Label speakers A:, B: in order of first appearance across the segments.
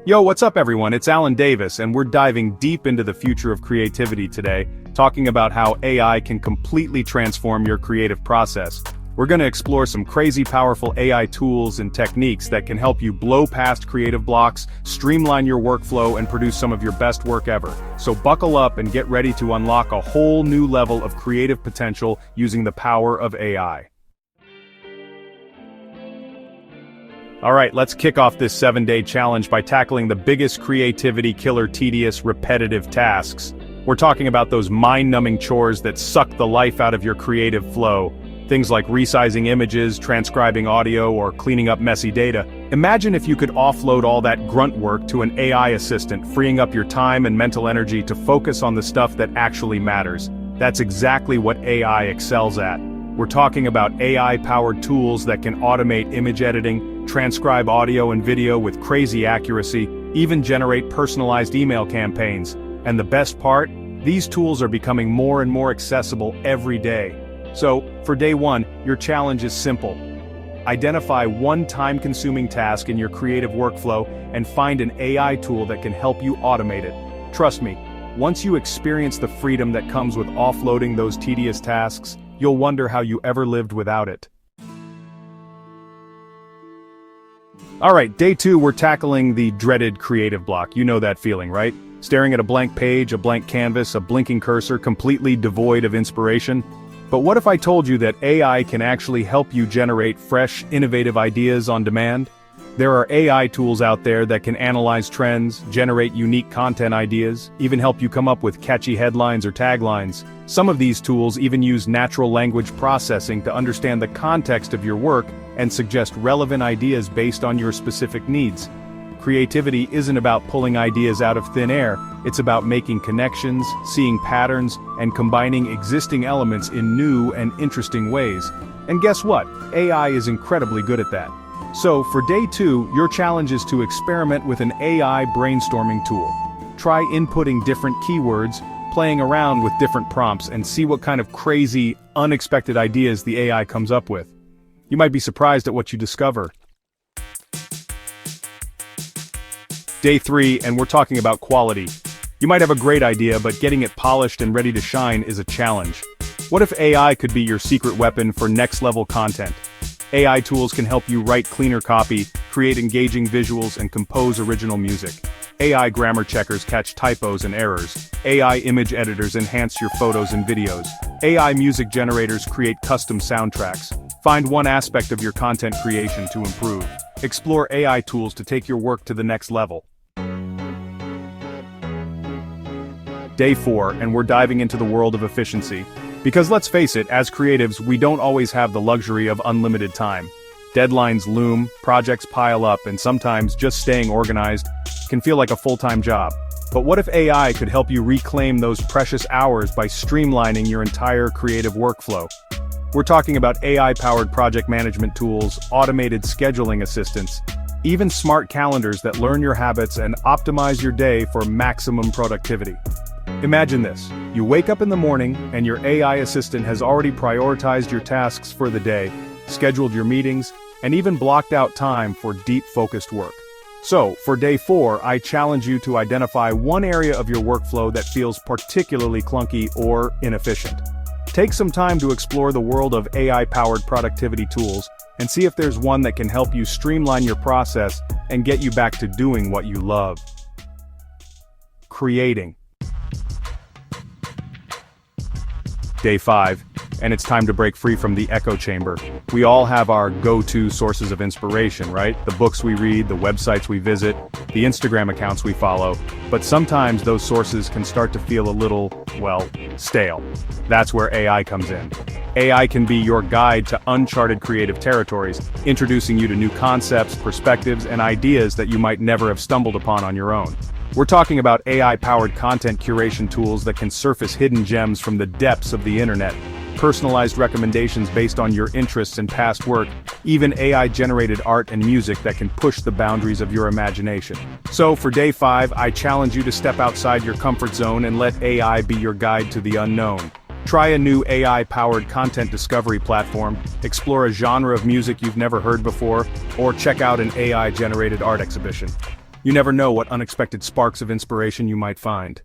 A: Yo, what's up everyone? It's Alan Davis, and we're diving deep into the future of creativity today, talking about how AI can completely transform your creative process. We're going to explore some crazy powerful AI tools and techniques that can help you blow past creative blocks, streamline your workflow, and produce some of your best work ever. So buckle up and get ready to unlock a whole new level of creative potential using the power of AI. Alright, let's kick off this 7-day challenge by tackling the biggest creativity killer, tedious, repetitive tasks. We're talking about those mind-numbing chores that suck the life out of your creative flow. Things like resizing images, transcribing audio, or cleaning up messy data. Imagine if you could offload all that grunt work to an AI assistant, freeing up your time and mental energy to focus on the stuff that actually matters. That's exactly what AI excels at. We're talking about AI-powered tools that can automate image editing, transcribe audio and video with crazy accuracy, even generate personalized email campaigns. And the best part? These tools are becoming more and more accessible every day. So, for day 1, your challenge is simple. Identify one time-consuming task in your creative workflow and find an AI tool that can help you automate it. Trust me, once you experience the freedom that comes with offloading those tedious tasks, you'll wonder how you ever lived without it. Alright, day 2, we're tackling the dreaded creative block. You know that feeling, right? Staring at a blank page, a blank canvas, a blinking cursor, completely devoid of inspiration. But what if I told you that AI can actually help you generate fresh, innovative ideas on demand? There are AI tools out there that can analyze trends, generate unique content ideas, even help you come up with catchy headlines or taglines. Some of these tools even use natural language processing to understand the context of your work and suggest relevant ideas based on your specific needs. Creativity isn't about pulling ideas out of thin air, it's about making connections, seeing patterns, and combining existing elements in new and interesting ways. And guess what? AI is incredibly good at that. So, for day 2, your challenge is to experiment with an AI brainstorming tool. Try inputting different keywords, playing around with different prompts, and see what kind of crazy, unexpected ideas the AI comes up with. You might be surprised at what you discover. Day 3, and we're talking about quality. You might have a great idea, but getting it polished and ready to shine is a challenge. What if AI could be your secret weapon for next-level content? AI tools can help you write cleaner copy, create engaging visuals, and compose original music. AI grammar checkers catch typos and errors. AI image editors enhance your photos and videos. AI music generators create custom soundtracks. Find one aspect of your content creation to improve. Explore AI tools to take your work to the next level. Day 4, and we're diving into the world of efficiency. Because let's face it, as creatives, we don't always have the luxury of unlimited time. Deadlines loom, projects pile up, and sometimes just staying organized can feel like a full-time job. But what if AI could help you reclaim those precious hours by streamlining your entire creative workflow? We're talking about AI-powered project management tools, automated scheduling assistants, even smart calendars that learn your habits and optimize your day for maximum productivity. Imagine this. You wake up in the morning, and your AI assistant has already prioritized your tasks for the day, scheduled your meetings, and even blocked out time for deep, focused work. So, for day 4, I challenge you to identify one area of your workflow that feels particularly clunky or inefficient. Take some time to explore the world of AI-powered productivity tools, and see if there's one that can help you streamline your process and get you back to doing what you love. Creating. Day 5, and it's time to break free from the echo chamber. We all have our go-to sources of inspiration, right? The books we read, the websites we visit, the Instagram accounts we follow, but sometimes those sources can start to feel a little, well, stale. That's where AI comes in. AI can be your guide to uncharted creative territories, introducing you to new concepts, perspectives, and ideas that you might never have stumbled upon on your own. We're talking about AI-powered content curation tools that can surface hidden gems from the depths of the internet, personalized recommendations based on your interests and past work, even AI-generated art and music that can push the boundaries of your imagination. So, for day 5, I challenge you to step outside your comfort zone and let AI be your guide to the unknown. Try a new AI-powered content discovery platform, explore a genre of music you've never heard before, or check out an AI-generated art exhibition. You never know what unexpected sparks of inspiration you might find.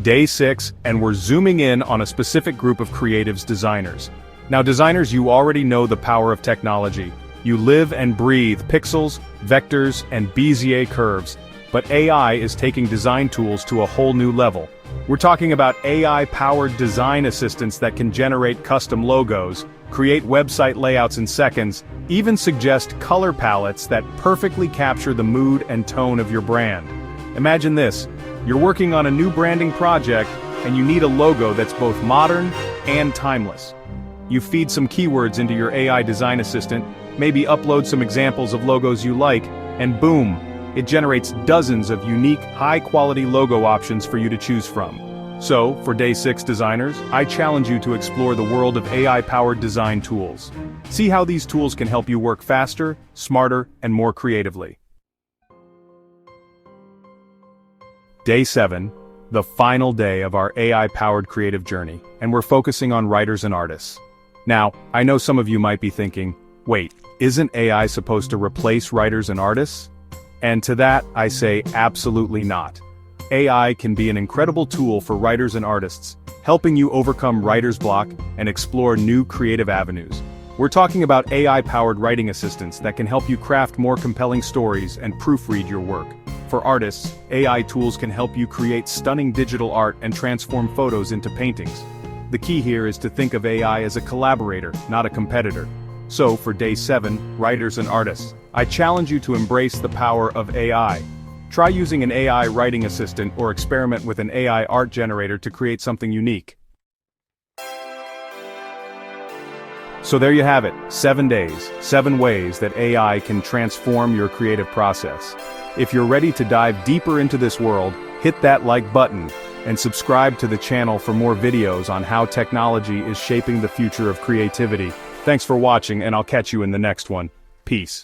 A: Day 6, and we're zooming in on a specific group of creatives, designers. Now designers, you already know the power of technology. You live and breathe pixels, vectors, and Bezier curves. But AI is taking design tools to a whole new level. We're talking about AI-powered design assistants that can generate custom logos, create website layouts in seconds, even suggest color palettes that perfectly capture the mood and tone of your brand. Imagine this, you're working on a new branding project, and you need a logo that's both modern and timeless. You feed some keywords into your AI design assistant, maybe upload some examples of logos you like, and boom! It generates dozens of unique, high-quality logo options for you to choose from. So, for Day 6 designers, I challenge you to explore the world of AI-powered design tools. See how these tools can help you work faster, smarter, and more creatively. Day 7, the final day of our AI-powered creative journey, and we're focusing on writers and artists. Now, I know some of you might be thinking, wait, isn't AI supposed to replace writers and artists? And to that, I say absolutely not. AI can be an incredible tool for writers and artists, helping you overcome writer's block and explore new creative avenues. We're talking about AI-powered writing assistants that can help you craft more compelling stories and proofread your work. For artists, AI tools can help you create stunning digital art and transform photos into paintings. The key here is to think of AI as a collaborator, not a competitor. So, for Day 7, writers and artists, I challenge you to embrace the power of AI. Try using an AI writing assistant or experiment with an AI art generator to create something unique. So there you have it, 7 days, 7 ways that AI can transform your creative process. If you're ready to dive deeper into this world, hit that like button, and subscribe to the channel for more videos on how technology is shaping the future of creativity. Thanks for watching, and I'll catch you in the next one. Peace.